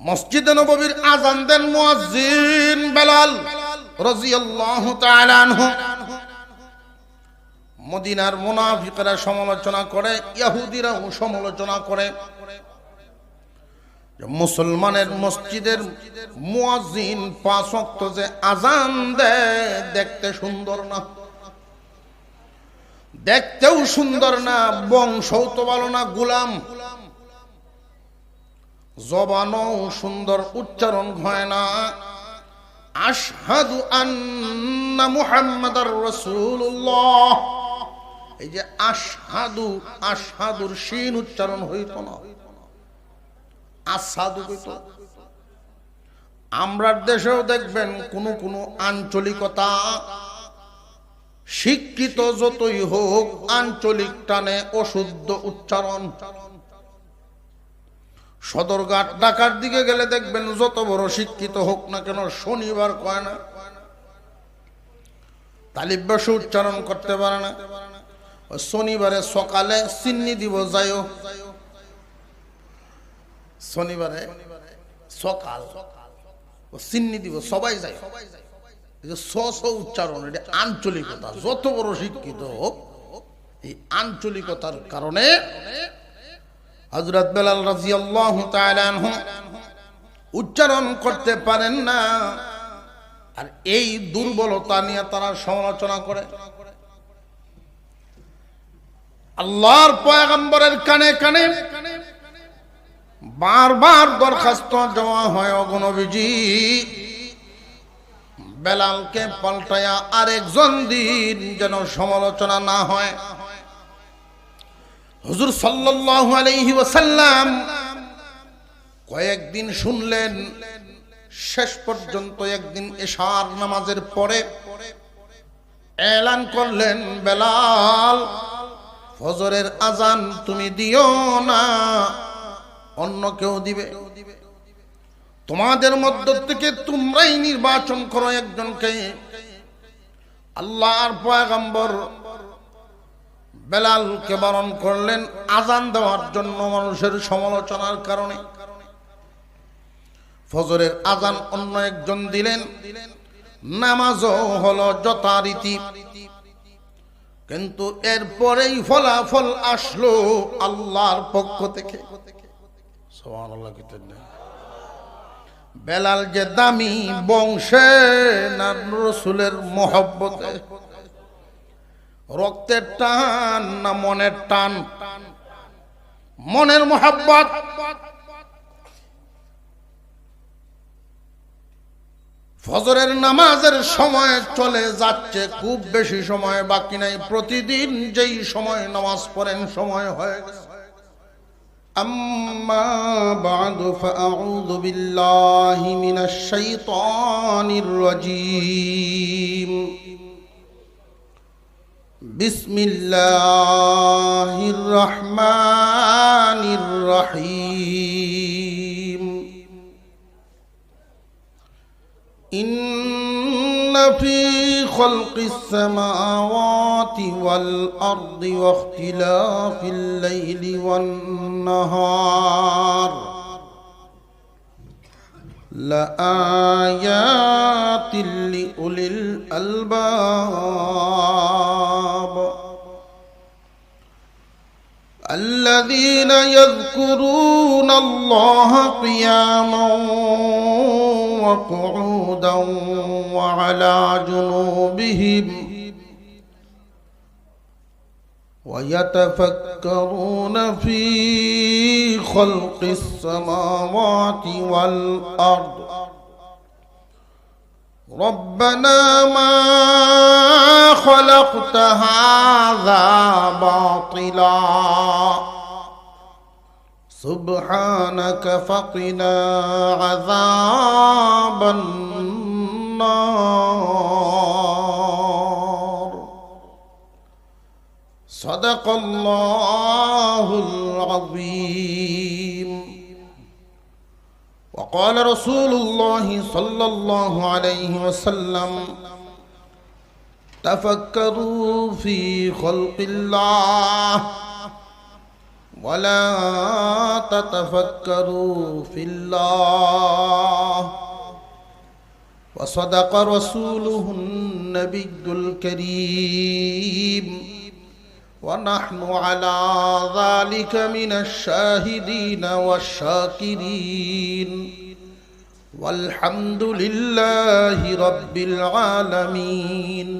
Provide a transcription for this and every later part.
মসজিদে নববীর আযান দেন মুয়াজ্জিন বেলাল রাদিয়াল্লাহু তাআলা আনহু। মদিনার মুনাফিকরা সমালোচনা করে, ইহুদিরাও সমালোচনা করে, মুসলমানের মসজিদের মুয়াজ্জিন 5 ওয়াক্ত যে আযান দেয় দেখতে সুন্দর না, দেখতেও সুন্দর না, বংশও তো ভালো না, গোলাম, জবানও সুন্দর উচ্চারণ হয় না। আশহাদু আন্না মুহাম্মাদার রাসূলুল্লাহ, এই যে আশহাদু, আশহাদুর শিন উচ্চারণ হইতো না, আসাদু কইতো। আমরার দেশেও দেখবেন কোন কোন আঞ্চলিকতা, শিক্ষিত যতই হোক আঞ্চলিক টানে অশুদ্ধ উচ্চারণ। সদরঘাট ঢাকার দিকে গেলে দেখবেন যত বড় শিক্ষিত হোক না কেন শনিবার কয় না, তালিব বসে উচ্চারণ করতে পারে না। শনিবারে সকালে চিন্নি দিব যাইও, শনিবারে সকাল চিন্নি দিব সবাই যায়, উচ্চারণ, এটা আঞ্চলিকতা। যত বড় শিক্ষিত হোক এই আঞ্চলিকতার কারণে হযরত বেলাল রাদিয়াল্লাহু তাআলা আনহু উচ্চারণ করতে পারেন না। আর এই দুর্বলতা নিয়ে তারা সমালোচনা করে। আল্লাহর পয়গম্বরের কানে কানে বারবার দরখাস্ত দেওয়া হয়, ওগো নবীজি বেলালকে পাল্টায়া আরেকজন দিন যেন সমালোচনা না হয়। হুজুর সাল্লাল্লাহু আলাইহি ওয়াসাল্লাম কয়েকদিন শুনলেন, শেষ পর্যন্ত একদিন এশার নামাজের পরে এলান করলেন, বেলাল ফজরের আজান তুমি দিও না, অন্য কেউ দিবে। তোমাদের মধ্য থেকে তোমরাই নির্বাচন করো একজনকে। আল্লাহর পয়গম্বর বেলালকে বারণ করলেন আজান দেওয়ার জন্য মানুষের সমালোচনার কারণে। ফজরের আজান অন্য একজন দিলেন, নামাজও হলো যথারীতি, কিন্তু এরপরেই ফলাফল আসলো আল্লাহর পক্ষ থেকে। সুবহানাল্লাহ। বেলাল যে দামি বংশে না রাসূলের মহব্বতে, রক্তের টান না মনের টান? মনের মহব্বত। ফজরের নামাজের সময় চলে যাচ্ছে, খুব বেশি সময় বাকি নাই। প্রতিদিন যেই সময় নামাজ পড়েন সময় হয়ে গেছে। আম্মা বা'দু ফাআউযু বিল্লাহি মিনাশ শাইতানির রাজীম। বিসমিল্লাহির রহমানির রহিম। ইন্না ফী খালকিস সামাওয়াতি ওয়াল আরদি ওয়া ইখতিলাফিল লাইলি ওয়ান নাহার লাআয়াতিল লিউলিল আলবাব الذين يذكرون الله قياما وقعودا وعلى جنوبهم ويتفكرون في خلق السماوات والأرض ربنا ما خلقت هذا باطلا سبحانك فقنا عذاب النار صدق الله العظيم. وقال رسول الله صلى الله عليه وسلم تفكروا في خلق الله ولا تتفكروا في الله وصدق رسوله النبي الكريم ونحن على ذلك من الشاهدين والشاكرين والحمد لله رب العالمين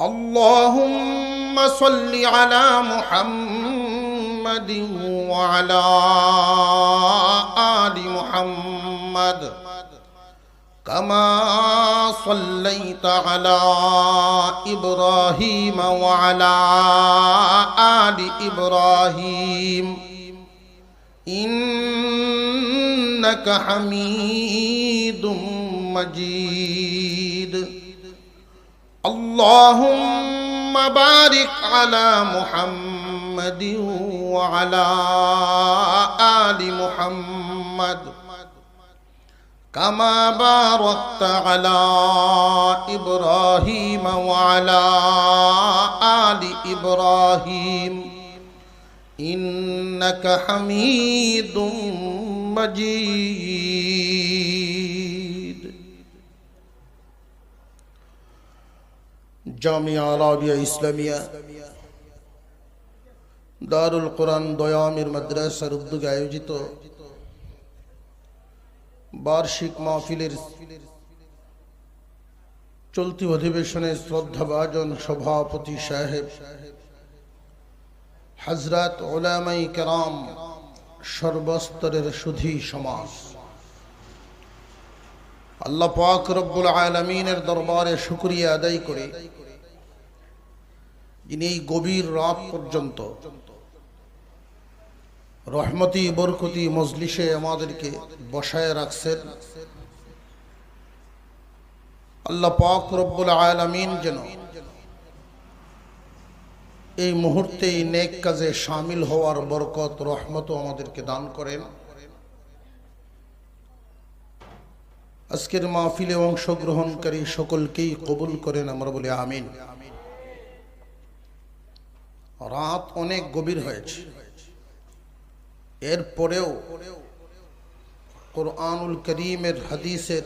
اللهم صل على محمد وعلى آل محمد كما صليت على إبراهيم وعلى آل إبراهيم إنك حميد مجيد اللهم بارك على محمد وعلى آل محمد كما باركت على إبراهيم وعلى آل إبراهيم إنك حميد مجيد জামিয়া আরাবিয়া ইসলামিয়া দারুল কোরআন দয়ামির মাদ্রাসার উদ্যোগে আয়োজিত বার্ষিক মাহফিলের চলতি অধিবেশনে শ্রদ্ধাভাজন সভাপতি সাহেব হযরত উলামায়ে কেরাম সর্বস্তরের সুধী সমাজ, আল্লাহ পাক রব্বুল আলামিনের দরবারে শুকরিয়া আদায় করে যিনি এই গভীর রাত পর্যন্ত রহমতি বরকতি মজলিসে আমাদেরকে বসায় রাখছেন। আল্লাহ পাক রব্বুল আলামিন যেন এই মুহূর্তে এই নেক কাজে শামিল হওয়ার বরকত রহমত আমাদেরকে দান করেন। আজকের মাহফিলে অংশগ্রহণকারী সকলকেই কবুল করেন, আমরা বলি আমিন। রাত অনেক গভীর হয়েছে, এরপরেও কুরআনুল কারীমের হাদিসের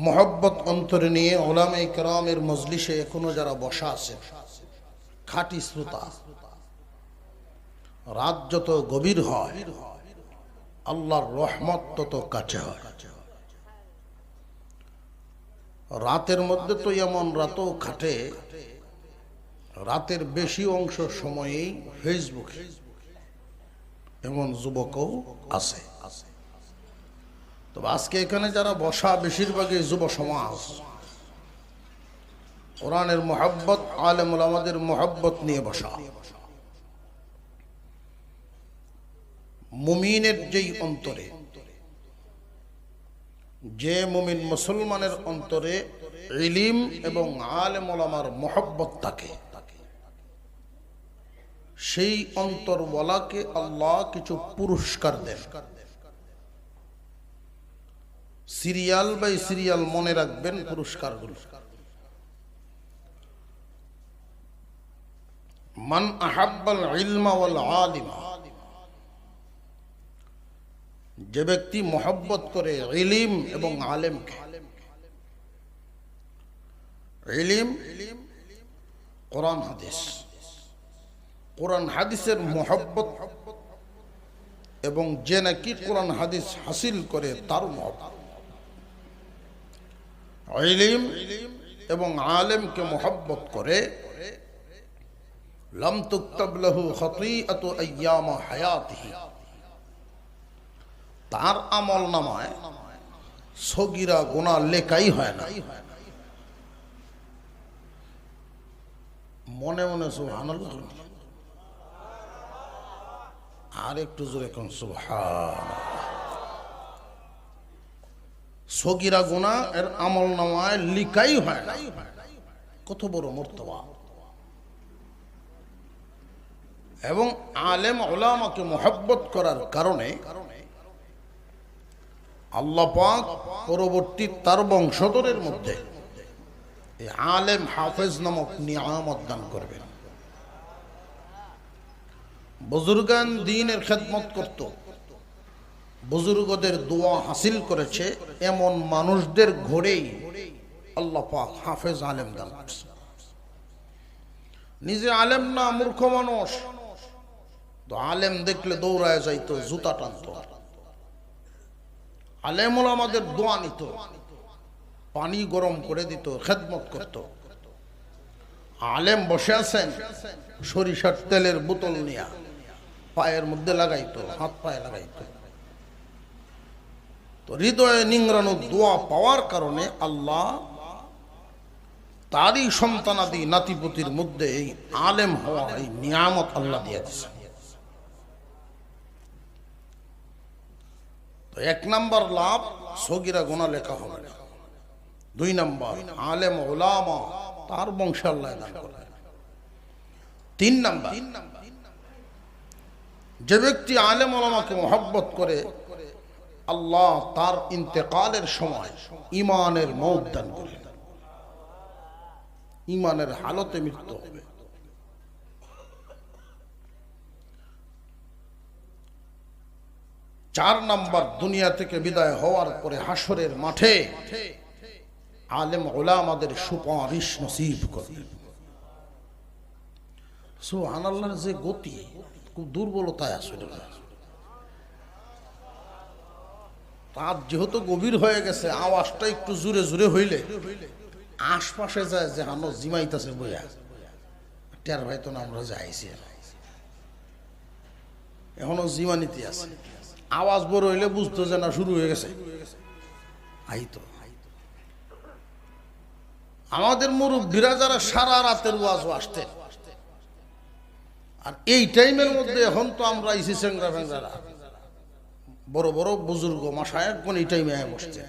মোহব্বত অন্তরে নিয়ে উলামায়ে কেরামের মজলিসে এখনো যারা বসা আছে খাঁটি শ্রোতা, রাত যত গভীর হয় আল্লাহর রহমত তত কাছে হয়। রাতের মধ্যে তো এমন রাতও খাটে, রাতের বেশি অংশ সময়েই ফেসবুকে এমন যুবকও আছে। তবে আজকে এখানে যারা বসা বেশিরভাগই যুব সমাজ, কোরআনের মুহাব্বত আলেম উলামাদের মুহাব্বত নিয়ে বসা। মুমিনের যেই অন্তরে, যে মুমিন মুসলমানের অন্তরে ইলম এবং আলেম উলামার মুহাব্বত থাকে, সেই অন্তরওয়ালাকে আল্লাহ কিছু পুরস্কার দেন। সিরিয়াল বাই সিরিয়াল মনে রাখবেন পুরস্কারগুলো। মান আহাব্বাল ইলমা ওয়াল আলিমা, যে ব্যক্তি মহব্বত করে ইলম এবং আলেমকে। ইলম কোরআন হাদিস, কোরআন হাদিসের মহব্বত এবং যে নাকি কোরআন হাদিস হাসিল করে তার মহব্বত। ইলম এবং আলেমকে মহব্বত করে লাম তুকতাব লাহু খাতিআতু আইয়াম হায়াতিহি, তার আমল নামায় সগীরা গুনাহ লেখাই হয় না। মনে মনে সুবহানাল্লাহ, আর একটু জোরে কোন সুবহানাল্লাহ। সগীরা গুনাহ এর আমল নামায় লিখাই হয় না। কত বড় মর্তবা। এবং আলেম উলামাকে মুহাব্বত করার কারণে আল্লাহ পাক পরবর্তী তার বংশধরের মধ্যে এই আলেম হাফেজ নামক নিয়ামত দান করবেন। বুজুর্গান দ্বীনের খেদমত করত, বুজুর্গদের দোয়া হাসিল করেছে, এমন মানুষদের ঘরেই আল্লাহ পাক হাফেজ আলেম দান করছে। নিজে আলেম না, মূর্খ মানুষ, তো আলেম দেখলে দৌড়ায় যাইতো, জুতা টানত। আলেম ওলামাদের দোয়া নিত, পানি গরম করে দিত, খেদমত করত। আলেম বসে আছেন, সরিষার তেলের বোতল নিয়ে পায়ের মধ্যে লাগাইতো, হাত পায়ে লাগাইতো। তো হৃদয়ে নিংড়ানো দোয়া পাওয়ার কারণে আল্লাহ তারই সন্তানাদি নাতিপুতির মধ্যে এই আলেম হওয়া, এই নিয়ামত আল্লাহ দিয়ে দিয়েছে। তো 1 নাম্বার লাভ, সগীরা গুনাহ লেখা হবে না। 2 নাম্বার, আলেম উলামা তার বংশে আল্লাহ দান করবে। 3 নাম্বার, যে ব্যক্তি আলেম উলামাকে মহব্বত করে, আল্লাহ তার ইন্তেকালের সময় ঈমানের মওত দান করে, ঈমানের হালতে মৃত্যু হবে। 4 নাম্বার, দুনিয়া থেকে বিদায় হওয়ার পরে হাসরের মাঠে আলেম উলামাদের সুপারিশ নসিব করবে। সুবহানাল্লাহর যে গতি, খুব দুর্বলতায় আসলে। রাত যেহেতু গভীর হয়ে গেছে, আওয়াজটা একটু জোরে জোরে হইলে আশপাশে যায় যে হানো জিমাইতেছে বইয়া, টের ভাই তো না আমরা যাইছি, এখনো জিমানিতে আছে। আওয়াজ বড় হইলে বুঝতো যে না শুরু হয়ে গেছে। আইতো আমাদের মুরব্বীরা যারা সারা রাতের ওয়াজ আসতেন, আর এই টাইমের মধ্যে এখন তো আমরা আইসি চেংরা ফেংরারা, বড় বড় বুজুর্গ মাশায়েখগণ এই টাইমে বসছে,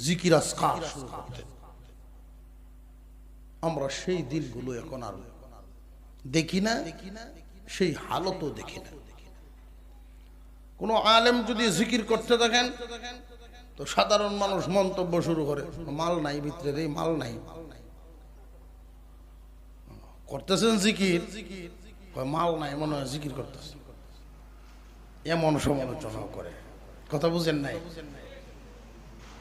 জিকির আজকার শুরু করতেন। আমরা সেই দিনগুলো এখন আর দেখি না, সেই হালতও দেখি না। কোন আলেম যদি জিকির করতে থাকেন তো সাধারণ মানুষ মন্তব্য শুরু করে, মাল নাই ভিতরে রে, মাল নাই। করতেছেন জিকির, মাল নাই, মনে হয় জিকির করতেছে, এমন সমালোচনা করে। কথা বুঝেন নাই?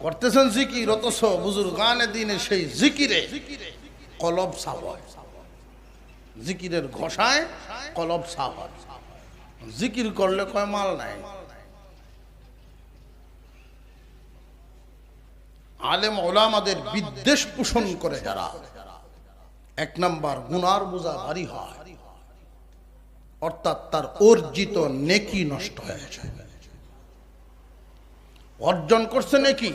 করতেছেন জিকির, অথচ বুজুর্গানে দিনে সেই জিকিরে কলব সাফ হয়, জিকিরের ঘষায় কলব সাফ হয়। জিকির করলে কয় মাল নাই। আলেম ওলামাদের বিদ্বেষ পোষণ করে যারা, 1 নাম্বার গুনার বোঝা ভারী হয়, অর্থাৎ তার অর্জিত নেকি নষ্ট হয়ে যায়। অর্জন করছে নেকি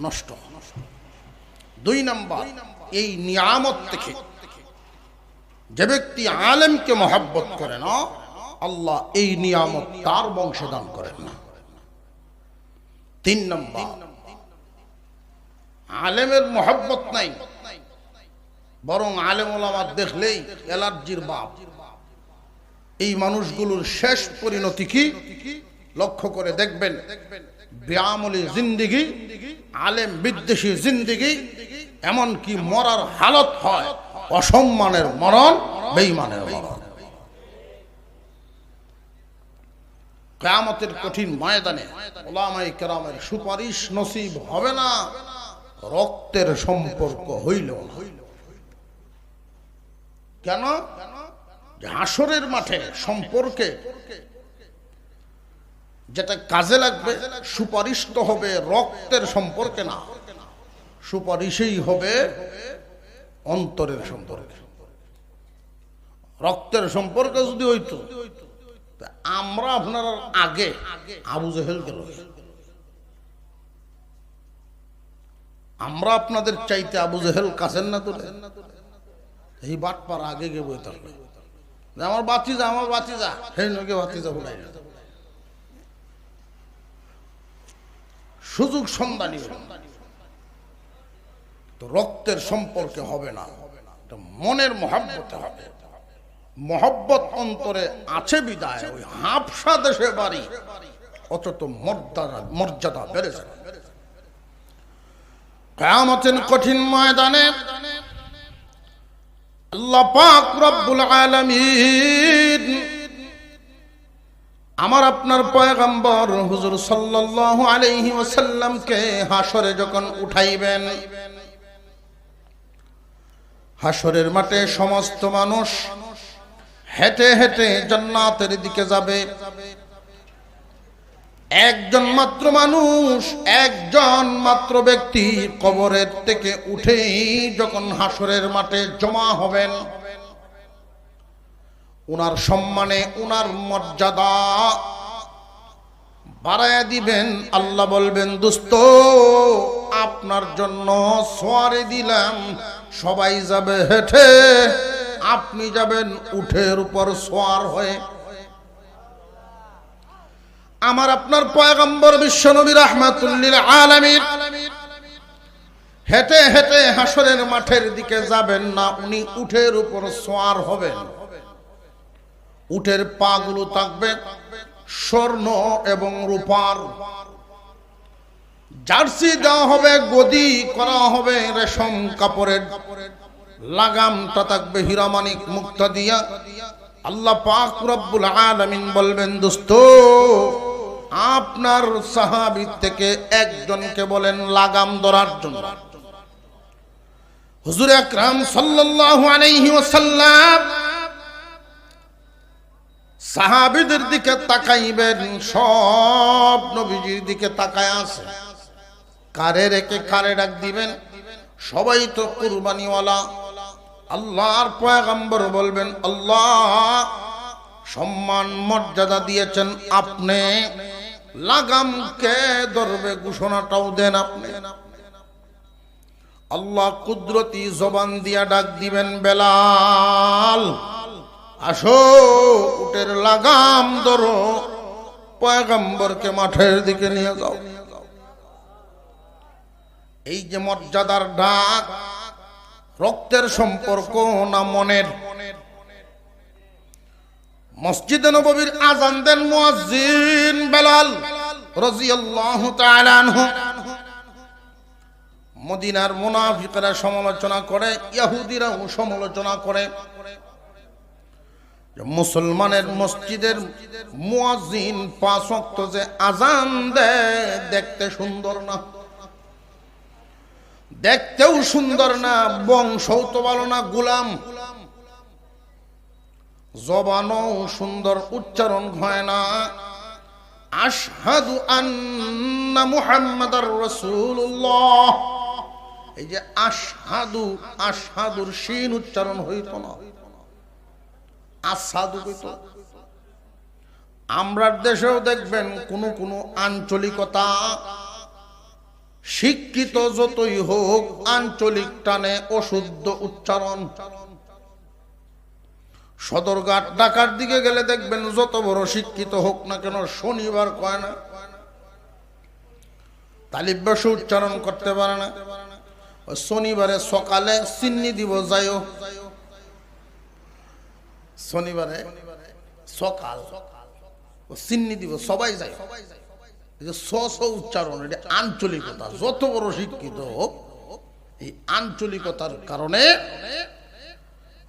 নষ্ট। 2 নাম্বার, এই নিয়ামত থেকে যে ব্যক্তি আলেমকে মহব্বত করে না, আল্লাহ এই নিয়ামত তার বংশে দান করেন না। 3 নাম্বার, আলেমের মহব্বত নাই, বরং আলেম ওলামা দেখলেই অ্যালার্জির বাপ। এই মানুষগুলোর শেষ পরিণতি কি লক্ষ্য করে দেখবেন, বেআমলি জিন্দেগি, আলেম বিদ্বেষী জিন্দেগি, এমনকি মরার হালত হয় অসম্মানের মরণ, বেঈমানের মরণ। কিয়ামতের কঠিন ময়দানে উলামায়ে কেরামের সুপারিশ নসিব হবে না, রক্তের সম্পর্ক হইল না। কেন? হাসরের মাঠে সম্পর্কে যেটা কাজে লাগবে, সুপারিশ তো হবে রক্তের সম্পর্কে না, সুপারিশই হবে অন্তরের সম্পর্কে। রক্তের সম্পর্কে যদি হইতো, আমরা আপনার আগে আবু জেহেল গেল, আমরা আপনাদের চাইতে আবু জেহেল কাছেন না তোরে, এই বাটপার আগে গে বই থাকবে, আমার বাতিজা, আমার বাতিজা, সেই নগে বাতিজা বলাই না, সুযোগ সন্ধানী। তো রক্তের সম্পর্কে হবে না, মনের মহব্বতে হবে। মহব্বত অন্তরে আছে বিদায় ওই হাফসা দেশে বাড়ি, অথচ মর্যাদা বেড়ে যাবে। কিয়ামতের কঠিন ময়দানে আল্লাহ পাক রব্বুল আলামিন আমার আপনার পয়গম্বর হুজুর সাল্লাল্লাহু আলাইহি ওয়াসাল্লামকে হাসরে যখন উঠাইবেন, হাসরের মাঠে সমস্ত মানুষ হেঁটে হেঁটে জান্নাতের দিকে যাবে। একজন মাত্র মানুষ, একজন মাত্র ব্যক্তি কবরের থেকে উঠেই যখন হাসরের মাঠে জমা হবেন, উনার সম্মানে উনার মর্যাদা বাড়ায়া দিবেন। আল্লাহ বলবেন, দোস্ত আপনার জন্য সোয়ারে দিলাম, সবাই যাবে হেঁটে, আপনি যাবেন উঠের উপর সোয়ার হয়ে। আমার আপনার পয়গম্বর বিশ্বনবী রাহমাতুল লিল আলামিন হেঁটে হেঁটে হাসরের মাঠের দিকে যাবেন না, উনি উঠের উপর সোয়ার হবেন। উটের পাগুলো থাকবে স্বর্ণ এবং রূপার, জার্সি দেওয়া হবে, গদি করা হবে রেশম কাপড়ের, লাগামটা থাকবে হীরামানিক মুক্তা দিয়া। আল্লাহ পাক রব্বুল আলামিন বলবেন, দোস্ত আপনার সাহাবী থেকে একজনকে বলেন লাগাম ধরার জন্য। হুজুর আকরাম সাল্লাল্লাহু আলাইহি ওয়াসাল্লাম সাহাবীদের দিকে তাকাইবেন, সব নবীজির দিকে তাকায় আছে। কারে রেখে কারে ডাক দিবেন? সবাই তো কুরবানিওয়ালা। আল্লাহর পয়গম্বর বলবেন, আল্লাহ সম্মান মর্যাদা দিয়েছেন আপনি, লাগাম কে ধরবে ঘোষণাটাও দেন আপনি। আল্লাহ কুদরতি জবান দিয়া ডাক দিবেন, বেলাল আসো, উটের লাগাম ধরো, পয়গম্বরকে মাঠের দিকে নিয়ে যাও। এই যে মর্যাদার ডাক, রক্তের সম্পর্ক না মনের? মসজিদে নববীর আযান দেন মুয়াজ্জিন বেলাল রাদিয়াল্লাহু তাআলা আনহু। মদিনার মুনাফিকরা সমালোচনা করে, ইহুদিরাও সমালোচনা করে, মুসলমানের মসজিদের মুয়াজ্জিন 5 ওয়াক্ত যে আযান দেয় দেখতে সুন্দর না, দেখতেও সুন্দর না, বংশও তো ভালো না, গোলাম, জবানও সুন্দর, উচ্চারণ হয় না। আশহাদু আন্না মুহাম্মাদার রাসূলুল্লাহ, এই যে আশহাদু, আশহাদুর শিন উচ্চারণ হইতো না, আসাদু কইতো। আমরার দেশেও দেখবেন কোন কোন আঞ্চলিকতা, শিক্ষিত যতই হোক আঞ্চলিক টানে অশুদ্ধ উচ্চারণ। সদরঘাট ঢাকার দিকে গেলে দেখবেন যত বড় শিক্ষিত হোক না কেন শনিবার কয় না, তালিব বসে উচ্চারণ করতে পারে না। শনিবারে সকালে চিন্নি দিব যাইও, শনিবারে সকাল চিন্নি দিব সবাই যায়, উচ্চারণ, এটা আঞ্চলিকতা। যত বড় শিক্ষিত হোক, এই আঞ্চলিকতার কারণে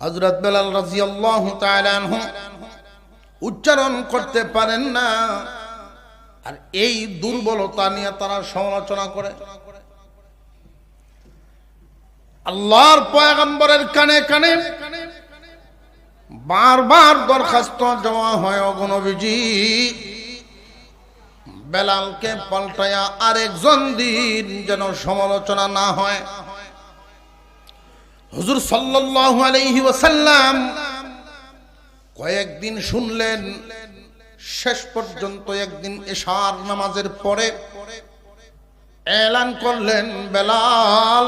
হযরত বেলাল রাদিয়াল্লাহু তাআলা আনহু উচ্চারণ করতে পারেন না। আর এই দুর্বলতা নিয়ে তারা সমালোচনা করে। আল্লাহর পয়গম্বরের কানে কানে বারবার দরখাস্ত জমা হয়, ওগো নবীজি বেলালকে পাল্টায়া আরেকজন দিন যেন সমালোচনা না হয়। হুজুর সাল্লাল্লাহু আলাইহি ওয়াসাল্লাম কয়েকদিন শুনলেন, শেষ পর্যন্ত একদিন এশার নামাজের পরে এলান করলেন, বেলাল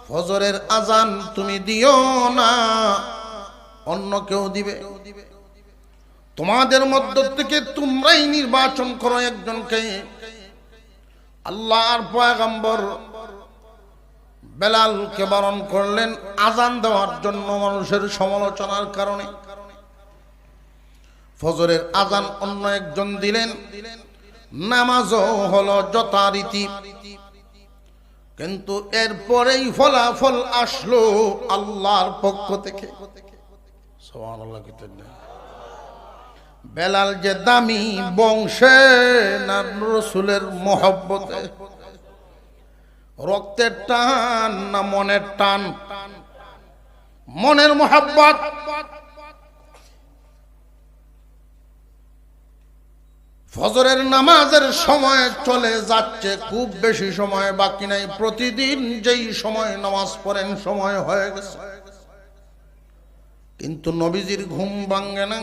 ফজরের আজান তুমি দিও না, অন্য কেউ দিবে। তোমাদের মধ্য থেকে তোমরাই নির্বাচন করো একজনকে। আল্লাহর পয়গম্বর বেলালকে বারণ করলেন আজান দেওয়ার জন্য মানুষের সমালোচনার কারণে। ফজরের আজান অন্য একজন দিলেন, নামাজও হলো যথারীতি, কিন্তু এরপরেই ফলাফল আসলো আল্লাহর পক্ষ থেকে। সুবহানাল্লাহ। বেলাল যে দামি বংশে না রসুলের মহব্বতে, রক্তের টান না মনের টান? মনের মহব্বত। ফজরের নামাজের সময় চলে যাচ্ছে, খুব বেশি সময় বাকি নাই। প্রতিদিন যেই সময় নামাজ পড়েন সময় হয়ে গেছে, কিন্তু নবীজির ঘুম ভাঙে না।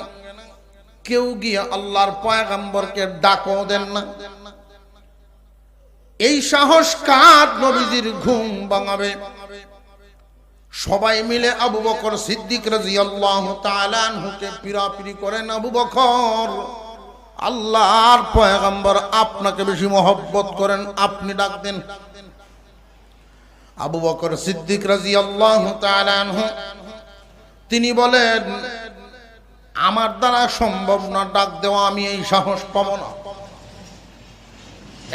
কেউ গিয়ে আল্লাহর পয়গম্বরকে ডাকও দেন না। এই সাহস কার নবীজির ঘুম ভাঙাবে? সবাই মিলে আবু বকর সিদ্দিক রাদিয়াল্লাহু তাআলা আনহুকে পিরাপিরি করেন, আবু বকর, আল্লাহর পয়গম্বর আপনাকে বেশি মহব্বত করেন, আপনি ডাক দেন। আবু বকর সিদ্দিক রাদিয়াল্লাহু তাআলা আনহু তিনি বলেন, আমার দ্বারা সম্ভব না ডাক দেওয়া, আমি এই সাহস পাবো না।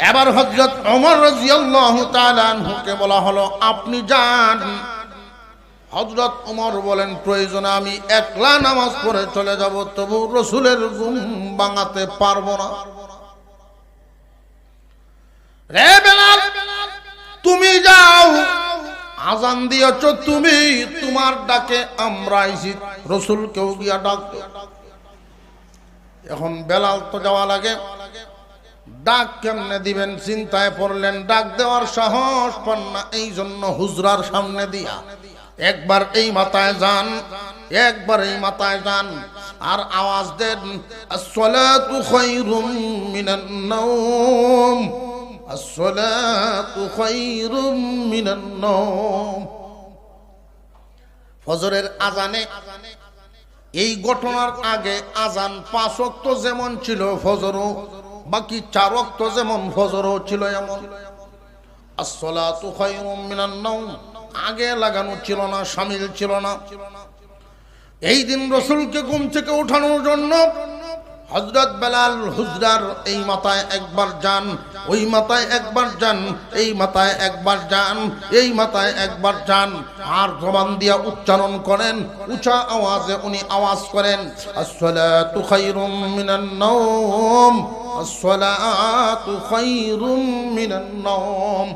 এবার হযরত ওমর রাদিয়াল্লাহু তাআলা আনহুকে বলা হলো, আপনি যান। হযরত ওমর বলেন, প্রয়োজনে আমি একলা নামাজ পড়ে চলে যাব, তবু রাসূলের ঘুম ভাঙাতে পারবো না। রে বেলাল, তুমি যাও, আজান দিয়েছ তুমি, তোমার ডাকে আমরা আইছি, রাসূলকেও গিয়া ডাক। এখন বেলাল তো যাওয়া লাগে, ডাক কেমনে দিবেন চিন্তায় পড়লেন। ডাক দেওয়ার সাহস পান না, এই জন্য হুজরার সামনে দিয়া একবার এই মাথায় যান, একবার এই মাথায় যান, আর আওয়াজ দেন, আসসালাতু খায়রুম মিনান নাওম, আসসালাতু খায়রুম মিনান নাওম। ফজরের আজানে, এই ঘটনার আগে আজান 5 ওয়াক্ত যেমন ছিল ফজরও, বাকি 4 ওয়াক্ত যেমন ফজরও ছিল এমন। আসসালাতু খায়রুম মিনান নাওম আগে লাগানো ছিল না, শামিল ছিল না। এই দিন রাসূলকে ঘুম থেকে উঠানোর জন্য হযরত বেলাল হুজরার এই মাথায় একবার যান, ওই মাথায় একবার যান, এই মাথায় একবার যান, এই মাথায় একবার যান, আর জবান দিয়া উচ্চারণ করেন, উঁচা আওয়াজে উনি আওয়াজ করেন, আসসালাতু খায়রুম মিনান নাওম, আসসালাতু খায়রুম মিনান নাওম।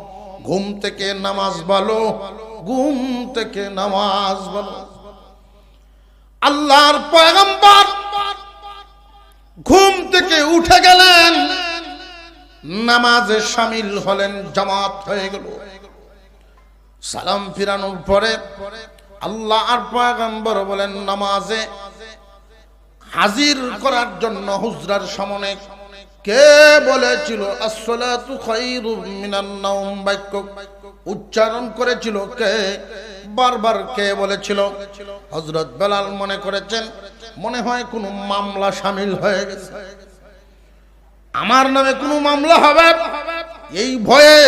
ঘুম থেকে নামাজ ভালো, ঘুম থেকে নামাজ ভালো। আল্লাহর পয়গম্বর ঘুম থেকে উঠে গেলেন, নামাজে শামিল হলেন, জামাত হয়ে গেল। সালাম ফিরানোর পরে আল্লাহর পয়গম্বর বলেন, নামাজে হাজির করার জন্য হুজরার সামনে কে বলেছিল আসসালাতু খায়রুম মিনান নাওম বাক্য উচ্চারণ করেছিল কে? বারবার কে বলেছিল? হযরত বেলাল মনে করেছেন মনে হয় কোনো মামলা শামিল হয়ে গেছে, আমার নামে কোনো মামলা হবে, এই ভয়ে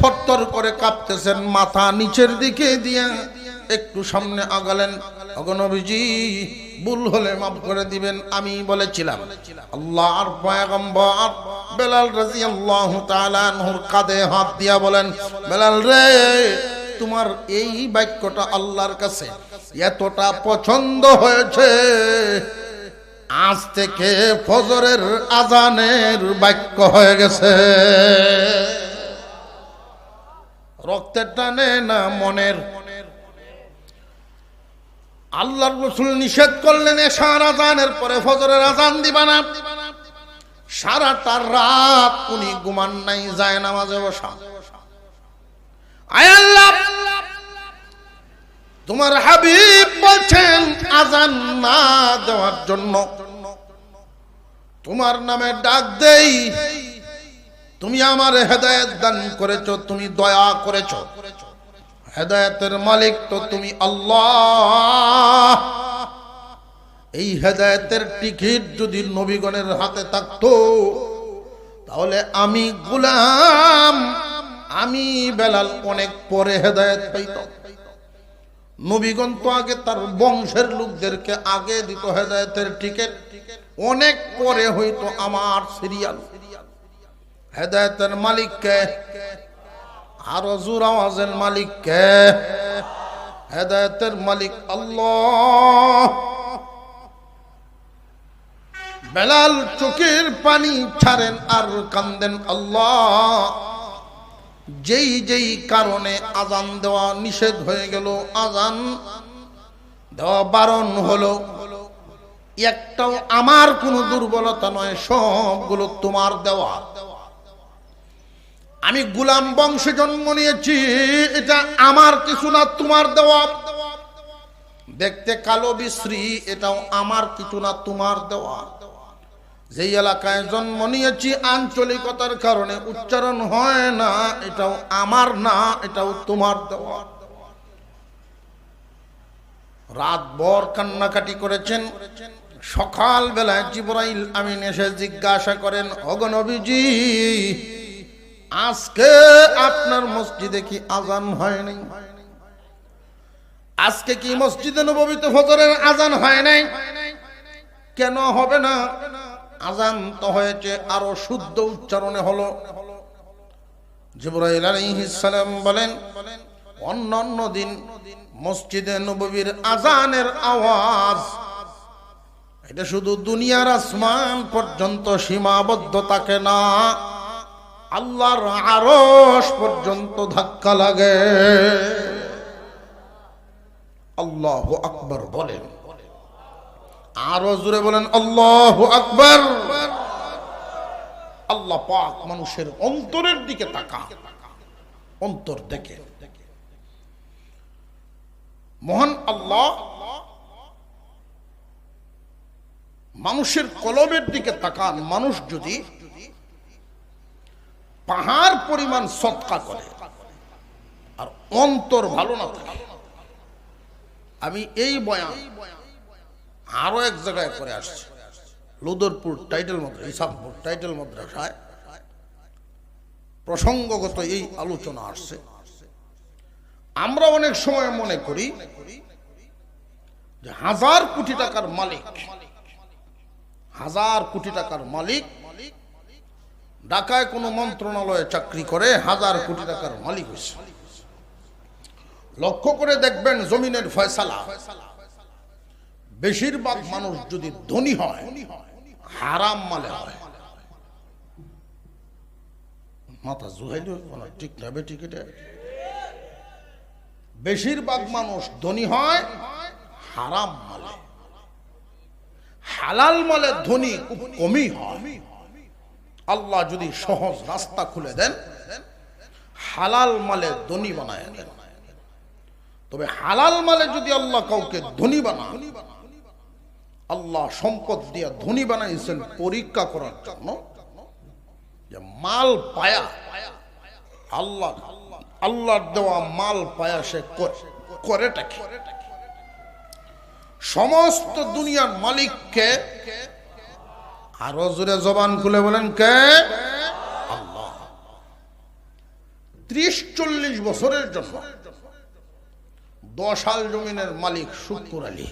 থরথর করে কাঁপতেছেন, মাথা নিচের দিকে দিয়ে একটু সামনে আগালেন। ওগো নবীজি, ভুল হলে মাফ করে দিবেন, আমি বলেছিলাম। আল্লাহর পয়গম্বর বেলাল রাদিয়াল্লাহু তাআলা আনহুর কাঁধে হাত দিয়া বলেন, বেলাল রে, তোমার এই বাক্যটা আল্লাহর কাছে এতটা পছন্দ হয়েছে, আজ থেকে ফজরের আজানের বাক্য হয়ে গেছে। রক্তের টানে না মনের? আল্লাহর রাসূল নিষেধ করলেন এশার আজানের পরে ফজরের আজান দিবা না। সারাটা রাত উনি ঘুমান নাই, যায় নামাজে বসা। আয় আল্লাহ, তোমার হাবিব বলছেন আজান না দেওয়ার জন্য, তোমার নামে ডাক দেই, তুমি আমার হেদায়েত দান করেছো, তুমি দয়া করেছো, হেদায়েতের মালিক তো তুমি আল্লাহ। এই হেদায়েতের টিকিট যদি নবীগণের হাতে থাকতো, তাহলে আমি গোলাম, আমি বেলাল অনেক পরে হেদায়েত পাইতাম। নবীগণ তো আগে তার বংশের লোকদেরকে আগে দিত হেদায়েতের টিকিট, অনেক পরে হইতো আমার সিরিয়াল। হেদায়েতের মালিক কে? আরো জোর আওয়াজের মালিক কে? হেদায়েতের মালিক আল্লাহ। বেলাল চোখের পানি ছাড়েন আর কান্দেন, আল্লাহ যেই যেই কারণে আজান দেওয়া নিষেধ হয়ে গেল, আজান দেওয়া বারণ হলো, একটাও আমার কোনো দুর্বলতা নয়, সবগুলো তোমার দেওয়া। আমি গোলাম বংশে জন্ম নিয়েছি, এটা আমার কিছু না, তোমার দেওয়া। দেখতে কালো বিশ্রী, এটাও আমার কিছু না, তোমার দেওয়া। যেই এলাকায় জন্ম নিয়েছি আঞ্চলিকতার কারণে উচ্চারণ হয় না, এটাও আমার না, এটাও তোমার দেওয়া। রাতভর কান্নাকাটি করেছেন। সকাল বেলায় জিবরাইল আমিন এসে জিজ্ঞাসা করেন, ওগো নবীজি, আজকে আপনার মসজিদে কি আজান হয় নাই? আজকে কি মসজিদে নববীতে ফজরের আজান হয় নাই? কেন হবে না? আজান তো হয়েছে, আরো শুদ্ধ উচ্চারণে হলো। জিবরাইল আলাইহিস সালাম বলেন, অন্যান্য দিন মসজিদে নববীর আজানের আওয়াজ এটা শুধু দুনিয়ার আসমান পর্যন্ত সীমাবদ্ধ থাকে না, আল্লাহর আরশ পর্যন্ত ধাক্কা লাগে। আল্লাহু আকবার বলেন, আরো জোরে বলেন আল্লাহু আকবার। আল্লাহ পাক মানুষের অন্তরের দিকে তাকা, অন্তর দেখে। মহান আল্লাহ মানুষের কলবের দিকে তাকান। মানুষ যদি পাহাড় পরিমাণ সদকা করে আর অন্তর ভালো না থাকে, আমি এই বয়ান আরো এক জায়গায় করে আসছি, লুদরপুর টাইটেল মাদ্রাসা, ইসাফপুর টাইটেল মাদ্রাসায় প্রসঙ্গগত এই আলোচনা আসছে। আমরা অনেক সময় মনে করি যে 1000 কোটি টাকার মালিক, 1000 কোটি টাকার মালিক ঢাকায় কোনো মন্ত্রণালয়ে চাকরি করে 1000 কোটি টাকার মালিক হয়েছে। লক্ষ্য করে দেখবেন জমিনের ফয়সালা বেশিরভাগ মানুষ যদি ধনী হয় হারাম মালে হয়। মাথা জুহাইল ঠিক যাবে টিকিটে। বেশিরভাগ মানুষ ধনী হয় হারাম মালে, হালাল মালে ধনী খুব কমই হয়। আল্লাহ যদি সহজ রাস্তা খুলে দেন, হালাল মালে ধনী বানায় দেন। তবে হালাল মালে যদি আল্লাহ কাউকে ধনী বানান, আল্লাহ সম্পদ দিয়ে ধনী বানাইছেন পরীক্ষা করার জন্য, যে মাল পায়া আল্লাহর দেওয়া মাল পায়া সে করেটা কি? সমস্ত দুনিয়ার মালিককে, আরো জোরে জবান খুলে বলেন কে? আল্লাহ। 30-40 বছরের জন্য 10 হাল জমিনের মালিক শুক্কুর আলী।